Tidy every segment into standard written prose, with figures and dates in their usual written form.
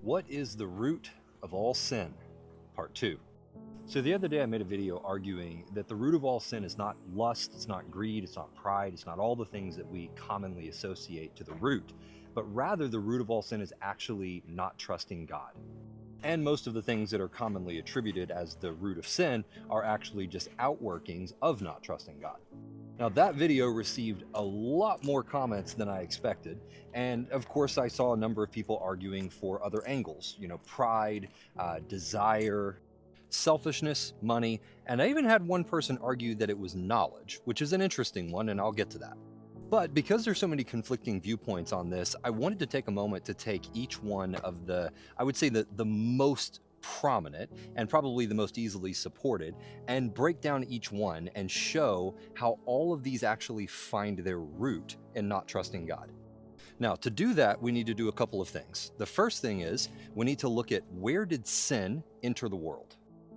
What is the root of all sin? Part 2. So the other day I made a video arguing that the root of all sin is not lust, it's not greed, it's not pride, it's not all the things that we commonly associate to the root, but rather the root of all sin is actually not trusting God. And most of the things that are commonly attributed as the root of sin are actually just outworkings of not trusting God. Now that video received a lot more comments than I expected, and of course I saw a number of people arguing for other angles, pride, desire, selfishness, money, and I even had one person argue that it was knowledge, which is an interesting one, and I'll get to that. But because there's so many conflicting viewpoints on this, I wanted to take a moment to take each one of I would say the most prominent and probably the most easily supported, and break down each one and show how all of these actually find their root in not trusting God. Now, to do that, we need to do a couple of things. The first thing is we need to look at where did sin enter the world?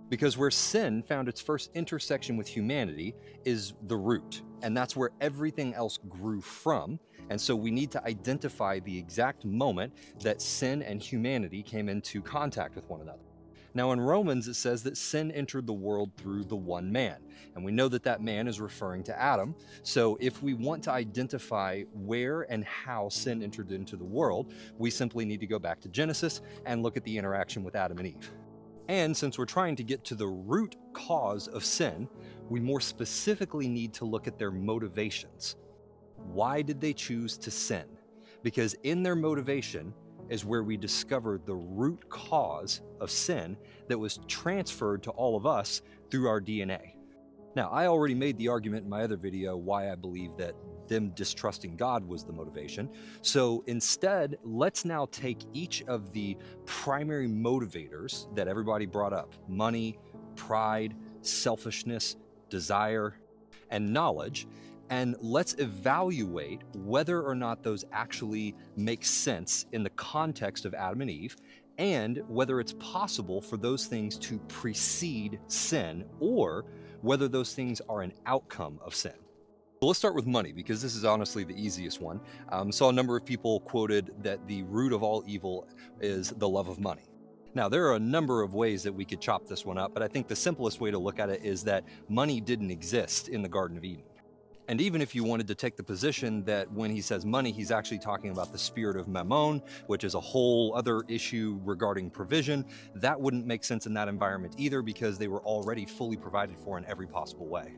Because where sin found its first intersection with humanity is the root, and that's where everything else grew from. And so we need to identify the exact moment that sin and humanity came into contact with one another. Now in Romans it says that sin entered the world through the one man, and we know that that man is referring to Adam. So if we want to identify where and how sin entered into the world, we simply need to go back to Genesis and look at the interaction with Adam and Eve. And since we're trying to get to the root cause of sin, we more specifically need to look at their motivations. Why did they choose to sin? Because in their motivation is where we discover the root cause of sin that was transferred to all of us through our DNA. Now, I already made the argument in my other video why I believe that them distrusting God was the motivation. So instead, let's now take each of the primary motivators that everybody brought up: money, pride, selfishness, desire, and knowledge, and let's evaluate whether or not those actually make sense in the context of Adam and Eve, and whether it's possible for those things to precede sin, or whether those things are an outcome of sin. So let's start with money, because this is honestly the easiest one. Saw a number of people quoted that the root of all evil is the love of money. Now, there are a number of ways that we could chop this one up, but I think the simplest way to look at it is that money didn't exist in the Garden of Eden. And even if you wanted to take the position that when he says money, he's actually talking about the spirit of mammon, which is a whole other issue regarding provision, that wouldn't make sense in that environment either, because they were already fully provided for in every possible way.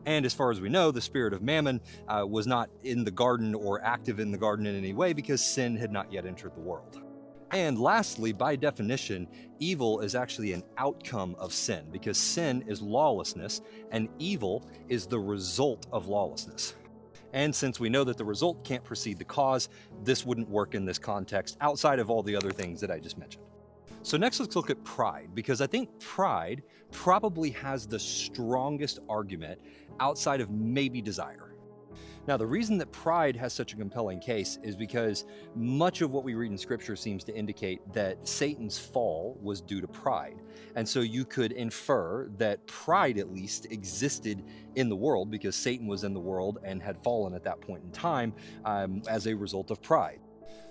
And as far as we know, the spirit of mammon was not in the garden or active in the garden in any way, because sin had not yet entered the world. And lastly, by definition, evil is actually an outcome of sin, because sin is lawlessness and evil is the result of lawlessness. And since we know that the result can't precede the cause, this wouldn't work in this context outside of all the other things that I just mentioned. So next, let's look at pride, because I think pride probably has the strongest argument outside of maybe desire. Now, the reason that pride has such a compelling case is because much of what we read in Scripture seems to indicate that Satan's fall was due to pride. And so you could infer that pride at least existed in the world, because Satan was in the world and had fallen at that point in time as a result of pride.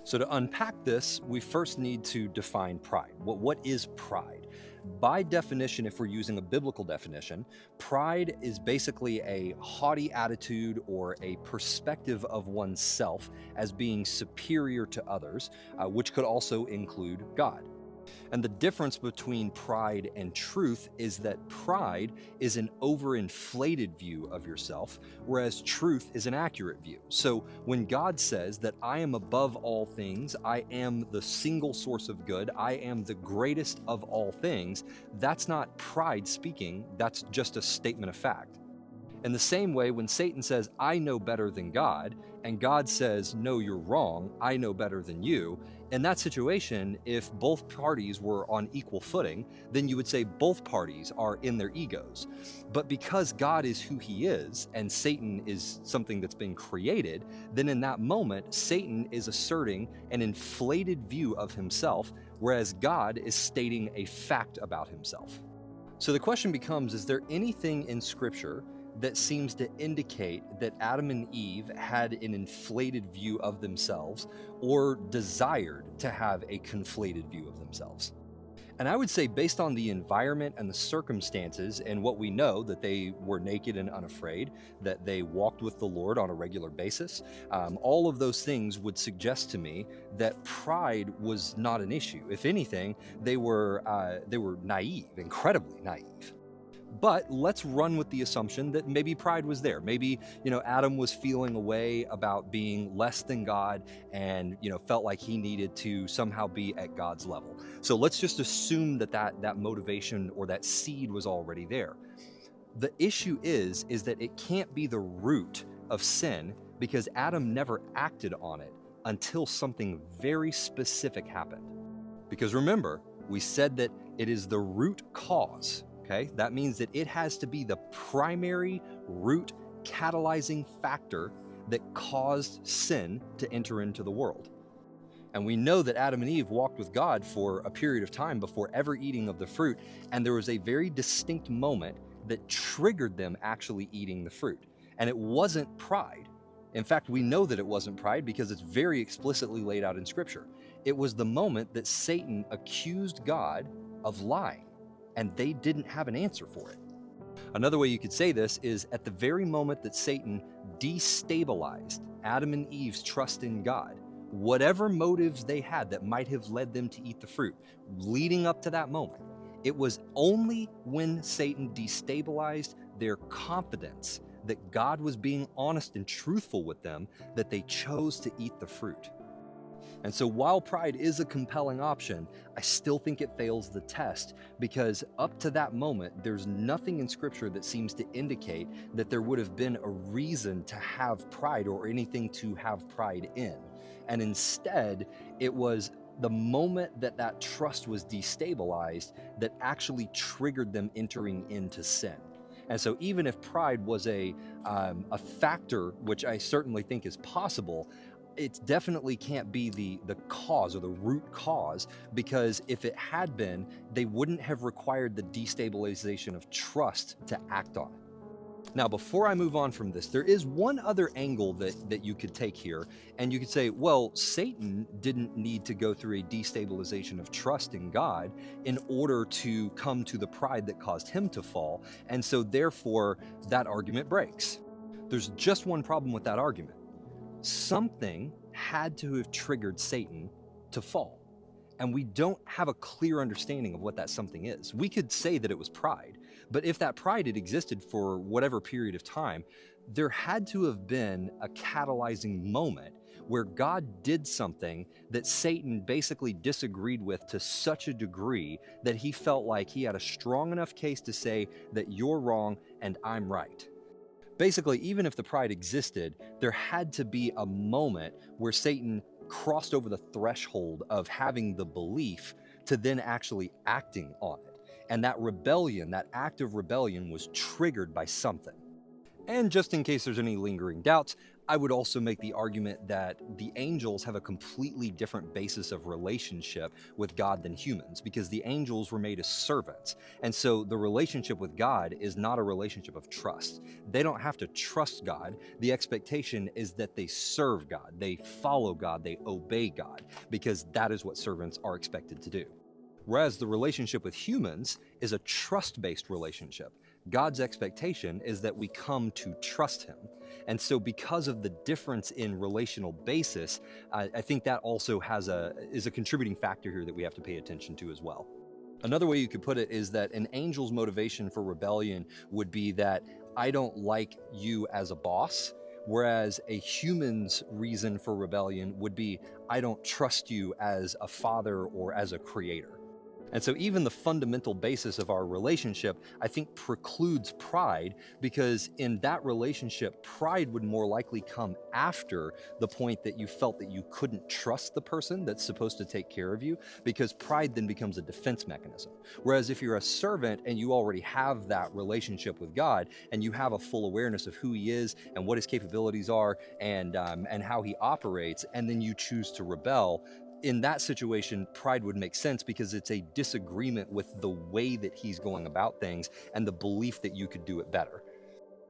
So to unpack this, we first need to define pride. What is pride? By definition, if we're using a biblical definition, pride is basically a haughty attitude or a perspective of oneself as being superior to others, which could also include God. And the difference between pride and truth is that pride is an overinflated view of yourself, whereas truth is an accurate view. So when God says that I am above all things, I am the single source of good, I am the greatest of all things, that's not pride speaking, that's just a statement of fact. In the same way, when Satan says, I know better than God, and God says, no, you're wrong, I know better than you, in that situation, if both parties were on equal footing, then you would say both parties are in their egos. But because God is who he is, and Satan is something that's been created, then in that moment, Satan is asserting an inflated view of himself, whereas God is stating a fact about himself. So the question becomes, is there anything in Scripture that seems to indicate that Adam and Eve had an inflated view of themselves or desired to have a conflated view of themselves. And I would say, based on the environment and the circumstances and what we know, that they were naked and unafraid, that they walked with the Lord on a regular basis, all of those things would suggest to me that pride was not an issue. If anything, they were naive, incredibly naive. But let's run with the assumption that maybe pride was there. Maybe, Adam was feeling a way about being less than God and, felt like he needed to somehow be at God's level. So let's just assume that motivation or that seed was already there. The issue is that it can't be the root of sin because Adam never acted on it until something very specific happened. Because remember, we said that it is the root cause. Okay, that means that it has to be the primary root catalyzing factor that caused sin to enter into the world. And we know that Adam and Eve walked with God for a period of time before ever eating of the fruit, and there was a very distinct moment that triggered them actually eating the fruit. And it wasn't pride. In fact, we know that it wasn't pride because it's very explicitly laid out in Scripture. It was the moment that Satan accused God of lying, and they didn't have an answer for it. Another way you could say this is at the very moment that Satan destabilized Adam and Eve's trust in God, whatever motives they had that might have led them to eat the fruit, leading up to that moment, it was only when Satan destabilized their confidence that God was being honest and truthful with them that they chose to eat the fruit. And so while pride is a compelling option, I still think it fails the test because up to that moment, there's nothing in Scripture that seems to indicate that there would have been a reason to have pride or anything to have pride in. And instead, it was the moment that trust was destabilized that actually triggered them entering into sin. And so even if pride was a factor, which I certainly think is possible, it definitely can't be the cause or the root cause, because if it had been, they wouldn't have required the destabilization of trust to act on it. Now, before I move on from this, there is one other angle that you could take here, and you could say, well, Satan didn't need to go through a destabilization of trust in God in order to come to the pride that caused him to fall, and so therefore that argument breaks. There's just one problem with that argument. Something had to have triggered Satan to fall, and we don't have a clear understanding of what that something is. We could say that it was pride, but if that pride had existed for whatever period of time, there had to have been a catalyzing moment where God did something that Satan basically disagreed with to such a degree that he felt like he had a strong enough case to say that you're wrong and I'm right. Basically, even if the pride existed, there had to be a moment where Satan crossed over the threshold of having the belief to then actually acting on it. And that rebellion, that act of rebellion, was triggered by something. And just in case there's any lingering doubts, I would also make the argument that the angels have a completely different basis of relationship with God than humans, because the angels were made as servants. And so the relationship with God is not a relationship of trust. They don't have to trust God. The expectation is that they serve God, they follow God, they obey God, because that is what servants are expected to do. Whereas the relationship with humans is a trust-based relationship. God's expectation is that we come to trust him. And so because of the difference in relational basis, I think that also is a contributing factor here that we have to pay attention to as well. Another way you could put it is that an angel's motivation for rebellion would be that I don't like you as a boss, whereas a human's reason for rebellion would be I don't trust you as a father or as a creator. And so even the fundamental basis of our relationship, I think, precludes pride, because in that relationship, pride would more likely come after the point that you felt that you couldn't trust the person that's supposed to take care of you, because pride then becomes a defense mechanism. Whereas if you're a servant and you already have that relationship with God and you have a full awareness of who he is and what his capabilities are and how he operates, and then you choose to rebel, in that situation, pride would make sense because it's a disagreement with the way that he's going about things and the belief that you could do it better.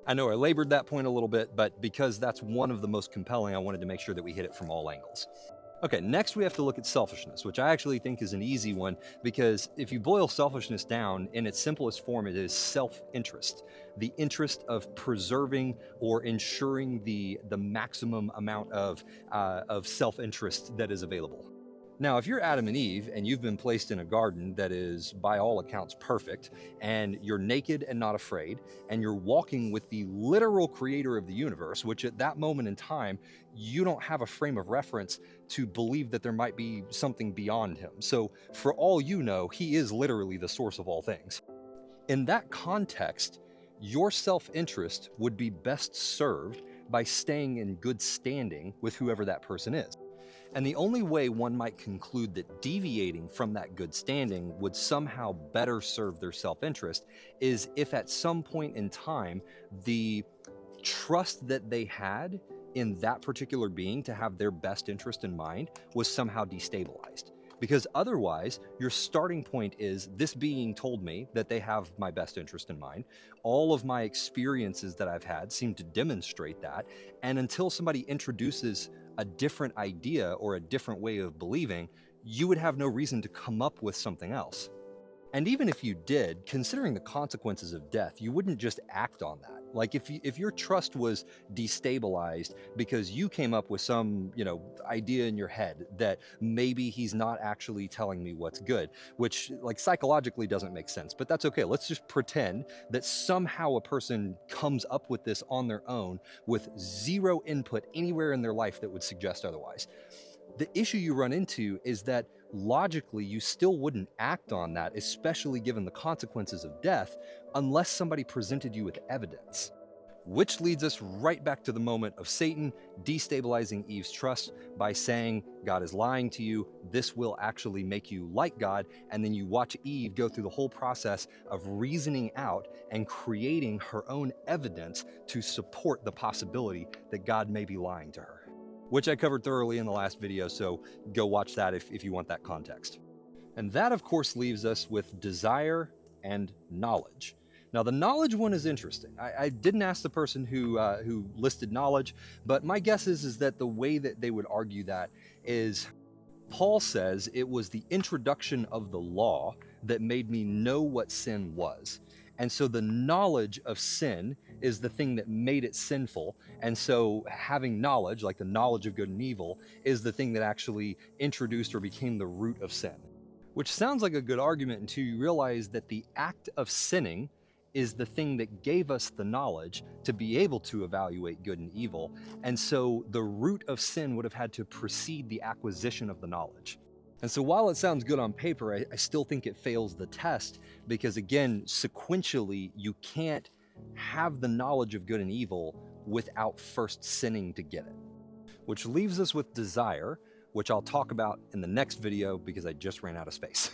I know I labored that point a little bit, but because that's one of the most compelling, I wanted to make sure that we hit it from all angles. Okay, next we have to look at selfishness, which I actually think is an easy one, because if you boil selfishness down in its simplest form, it is self-interest. The interest of preserving or ensuring the maximum amount of self-interest that is available. Now, if you're Adam and Eve and you've been placed in a garden that is, by all accounts, perfect, and you're naked and not afraid, and you're walking with the literal creator of the universe, which at that moment in time, you don't have a frame of reference to believe that there might be something beyond him. So, for all you know, he is literally the source of all things. In that context, your self-interest would be best served by staying in good standing with whoever that person is. And the only way one might conclude that deviating from that good standing would somehow better serve their self-interest is if at some point in time, the trust that they had in that particular being to have their best interest in mind was somehow destabilized. Because otherwise, your starting point is this being told me that they have my best interest in mind. All of my experiences that I've had seem to demonstrate that. And until somebody introduces a different idea or a different way of believing, you would have no reason to come up with something else. And even if you did, considering the consequences of death, you wouldn't just act on that. Like if your trust was destabilized because you came up with some, idea in your head that maybe he's not actually telling me what's good, which like psychologically doesn't make sense, but that's okay. Let's just pretend that somehow a person comes up with this on their own with zero input anywhere in their life that would suggest otherwise. The issue you run into is that logically you still wouldn't act on that, especially given the consequences of death, unless somebody presented you with evidence. Which leads us right back to the moment of Satan destabilizing Eve's trust by saying, God is lying to you, this will actually make you like God, and then you watch Eve go through the whole process of reasoning out and creating her own evidence to support the possibility that God may be lying to her. Which I covered thoroughly in the last video, so go watch that if you want that context. And that, of course, leaves us with desire and knowledge. Now, the knowledge one is interesting. I didn't ask the person who listed knowledge, but my guess is that the way that they would argue that is Paul says it was the introduction of the law that made me know what sin was. And so the knowledge of sin is the thing that made it sinful. And so having knowledge, like the knowledge of good and evil, is the thing that actually introduced or became the root of sin. Which sounds like a good argument until you realize that the act of sinning is the thing that gave us the knowledge to be able to evaluate good and evil. And so the root of sin would have had to precede the acquisition of the knowledge. And so while it sounds good on paper, I still think it fails the test because, again, sequentially, you can't have the knowledge of good and evil without first sinning to get it. Which leaves us with desire, which I'll talk about in the next video because I just ran out of space.